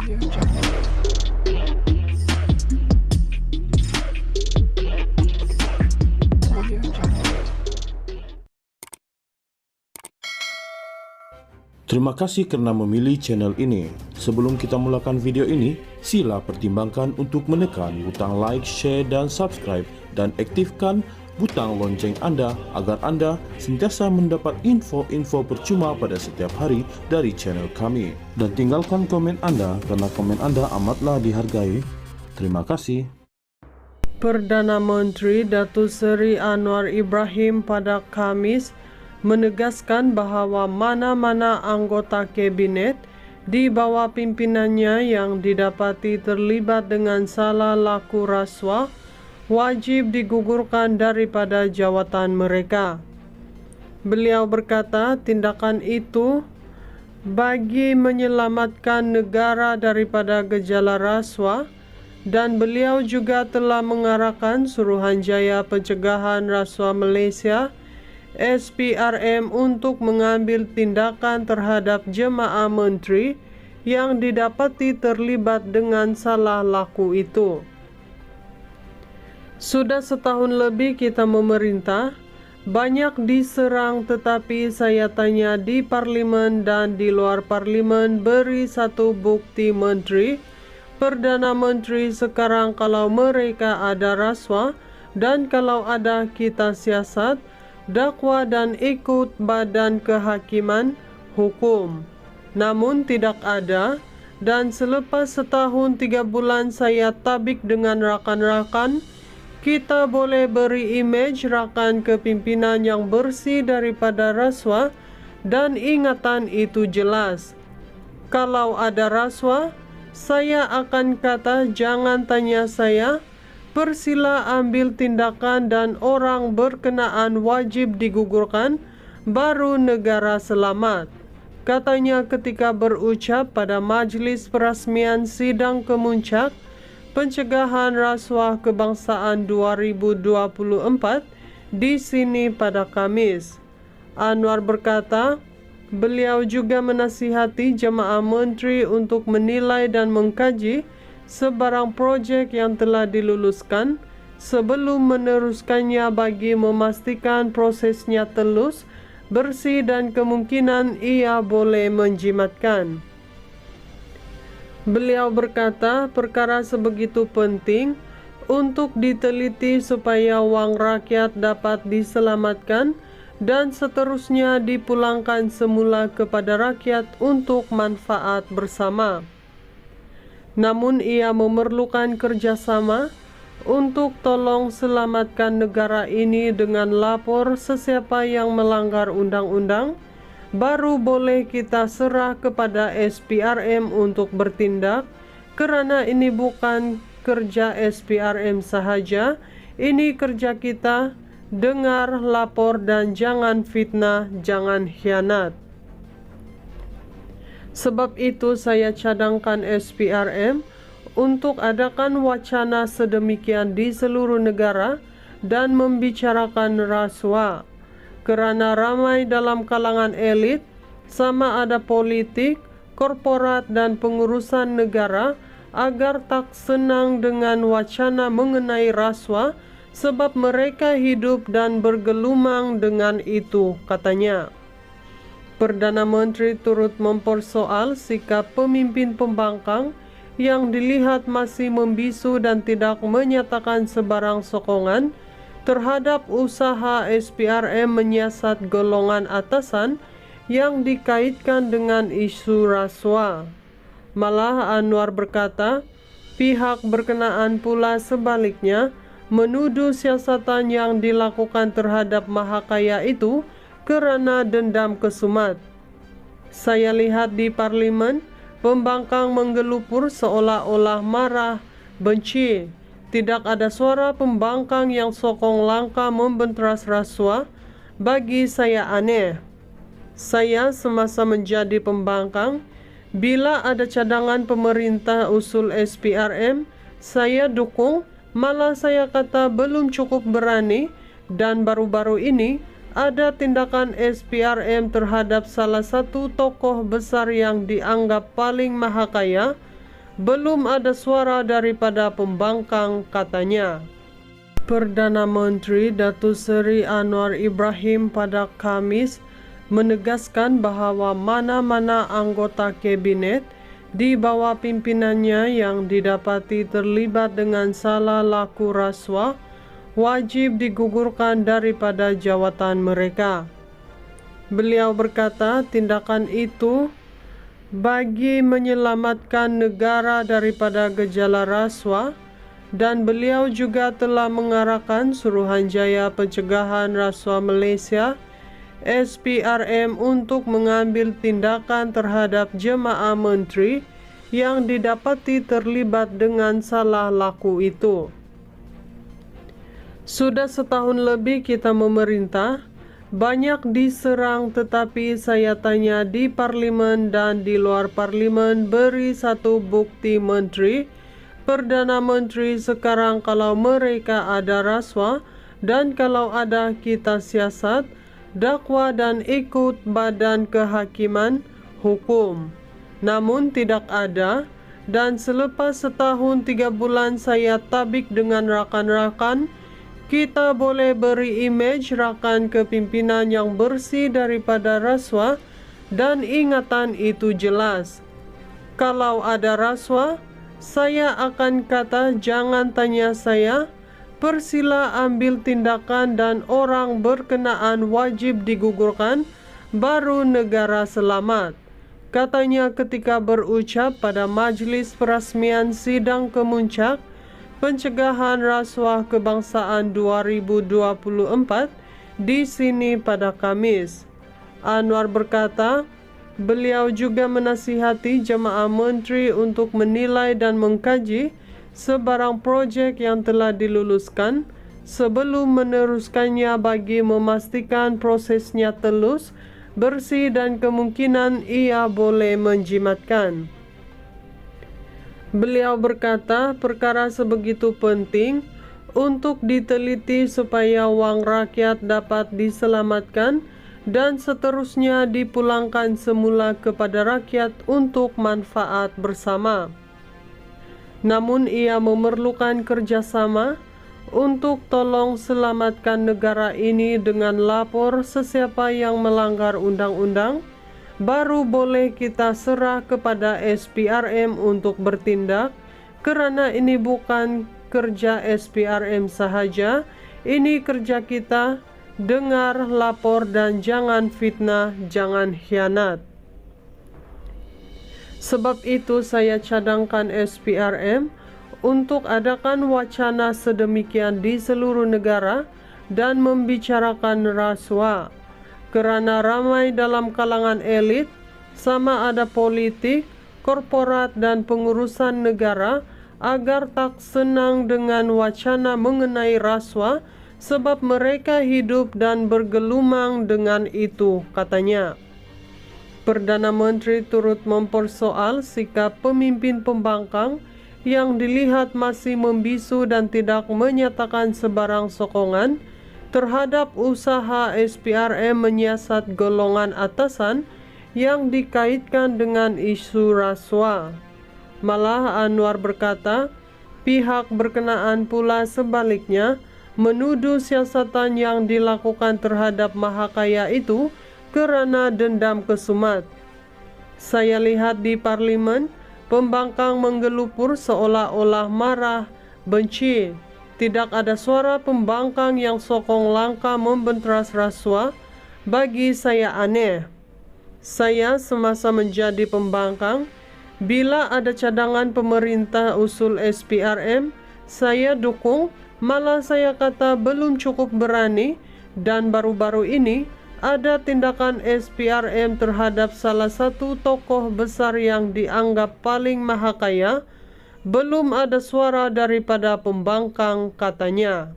Terima kasih karena memilih channel ini. Sebelum kita mulakan video ini, sila pertimbangkan untuk menekan butang like, share, dan subscribe, dan aktifkan butang lonceng Anda agar Anda sentiasa mendapat info-info percuma pada setiap hari dari channel kami. Dan tinggalkan komen Anda karena komen Anda amatlah dihargai. Terima kasih. Perdana Menteri Datuk Seri Anwar Ibrahim pada Kamis menegaskan bahawa mana-mana anggota kabinet di bawah pimpinannya yang didapati terlibat dengan salah laku rasuah wajib digugurkan daripada jawatan mereka. Beliau berkata tindakan itu bagi menyelamatkan negara daripada gejala rasuah, dan beliau juga telah mengarahkan Suruhanjaya Pencegahan Rasuah Malaysia SPRM untuk mengambil tindakan terhadap jemaah menteri yang didapati terlibat dengan salah laku itu. Sudah setahun lebih kita memerintah, banyak diserang, tetapi saya tanya di parlimen dan di luar parlimen, beri satu bukti menteri, Perdana Menteri sekarang kalau mereka ada rasuah, dan kalau ada kita siasat, dakwa dan ikut badan kehakiman hukum. Namun tidak ada, dan selepas setahun 3 bulan saya tabik dengan rakan-rakan, kita boleh beri imej rakan kepimpinan yang bersih daripada rasuah, dan ingatan itu jelas. Kalau ada rasuah, saya akan kata jangan tanya saya, persila ambil tindakan dan orang berkenaan wajib digugurkan, baru negara selamat. Katanya ketika berucap pada majlis perasmian sidang kemuncak Pencegahan Rasuah Kebangsaan 2024 di sini pada Kamis. Anwar berkata, beliau juga menasihati jemaah menteri untuk menilai dan mengkaji sebarang projek yang telah diluluskan sebelum meneruskannya bagi memastikan prosesnya telus, bersih dan kemungkinan ia boleh menjimatkan. Beliau berkata perkara sebegitu penting untuk diteliti supaya wang rakyat dapat diselamatkan dan seterusnya dipulangkan semula kepada rakyat untuk manfaat bersama. Namun ia memerlukan kerjasama untuk tolong selamatkan negara ini dengan lapor sesiapa yang melanggar undang-undang, baru boleh kita serah kepada SPRM untuk bertindak, kerana ini bukan kerja SPRM sahaja, ini kerja kita. Dengar, lapor dan jangan fitnah, jangan khianat. Sebab itu saya cadangkan SPRM untuk adakan wacana sedemikian di seluruh negara dan membicarakan rasuah. Kerana ramai dalam kalangan elit, sama ada politik, korporat dan pengurusan negara, agar tak senang dengan wacana mengenai rasuah sebab mereka hidup dan bergelumang dengan itu, katanya. Perdana Menteri turut mempersoal sikap pemimpin pembangkang yang dilihat masih membisu dan tidak menyatakan sebarang sokongan terhadap usaha SPRM menyiasat golongan atasan yang dikaitkan dengan isu rasuah. Malah Anwar berkata, pihak berkenaan pula sebaliknya menuduh siasatan yang dilakukan terhadap Mahakaya itu kerana dendam kesumat. Saya lihat di parlimen, pembangkang menggelupur seolah-olah marah, benci. Tidak ada suara pembangkang yang sokong langkah membenteras rasuah. Bagi saya aneh. Saya semasa menjadi pembangkang, bila ada cadangan pemerintah usul SPRM, saya dukung. Malah saya kata belum cukup berani, dan baru-baru ini ada tindakan SPRM terhadap salah satu tokoh besar yang dianggap paling mahakaya, belum ada suara daripada pembangkang, katanya. Perdana Menteri Datuk Seri Anwar Ibrahim pada Khamis menegaskan bahawa mana-mana anggota kabinet di bawah pimpinannya yang didapati terlibat dengan salah laku rasuah wajib digugurkan daripada jawatan mereka. Beliau berkata tindakan itu bagi menyelamatkan negara daripada gejala rasuah, dan beliau juga telah mengarahkan Suruhanjaya Pencegahan Rasuah Malaysia SPRM untuk mengambil tindakan terhadap jemaah menteri yang didapati terlibat dengan salah laku itu. Sudah setahun lebih kita memerintah, banyak diserang, tetapi saya tanya di parlimen dan di luar parlimen, beri satu bukti menteri, Perdana Menteri sekarang kalau mereka ada rasuah, dan kalau ada kita siasat, dakwa dan ikut badan kehakiman hukum. Namun tidak ada, dan selepas setahun 3 bulan saya tabik dengan rakan-rakan, kita boleh beri imej rakan kepimpinan yang bersih daripada rasuah, dan ingatan itu jelas. Kalau ada rasuah, saya akan kata jangan tanya saya, persila ambil tindakan dan orang berkenaan wajib digugurkan, baru negara selamat. Katanya ketika berucap pada majlis perasmian sidang kemuncak Pencegahan Rasuah Kebangsaan 2024 di sini pada Khamis. Anwar berkata, beliau juga menasihati jemaah menteri untuk menilai dan mengkaji sebarang projek yang telah diluluskan sebelum meneruskannya bagi memastikan prosesnya telus, bersih dan kemungkinan ia boleh menjimatkan. Beliau berkata perkara sebegitu penting untuk diteliti supaya wang rakyat dapat diselamatkan dan seterusnya dipulangkan semula kepada rakyat untuk manfaat bersama. Namun ia memerlukan kerjasama untuk tolong selamatkan negara ini dengan lapor sesiapa yang melanggar undang-undang, baru boleh kita serah kepada SPRM untuk bertindak, kerana ini bukan kerja SPRM sahaja, ini kerja kita. Dengar, lapor dan jangan fitnah, jangan khianat. Sebab itu saya cadangkan SPRM untuk adakan wacana sedemikian di seluruh negara dan membicarakan rasuah. Kerana ramai dalam kalangan elit, sama ada politik, korporat dan pengurusan negara, agar tak senang dengan wacana mengenai rasuah sebab mereka hidup dan bergelumang dengan itu, katanya. Perdana Menteri turut mempersoal sikap pemimpin pembangkang yang dilihat masih membisu dan tidak menyatakan sebarang sokongan terhadap usaha SPRM menyiasat golongan atasan yang dikaitkan dengan isu rasuah. Malah Anwar berkata, pihak berkenaan pula sebaliknya menuduh siasatan yang dilakukan terhadap Mahakaya itu kerana dendam kesumat. Saya lihat di parlimen, pembangkang menggelupur seolah-olah marah, benci. Tidak ada suara pembangkang yang sokong langkah membenteras rasuah. Bagi saya aneh. Saya semasa menjadi pembangkang, bila ada cadangan pemerintah usul SPRM, saya dukung, malah saya kata belum cukup berani, dan baru-baru ini ada tindakan SPRM terhadap salah satu tokoh besar yang dianggap paling mahakaya. Belum ada suara daripada pembangkang, katanya.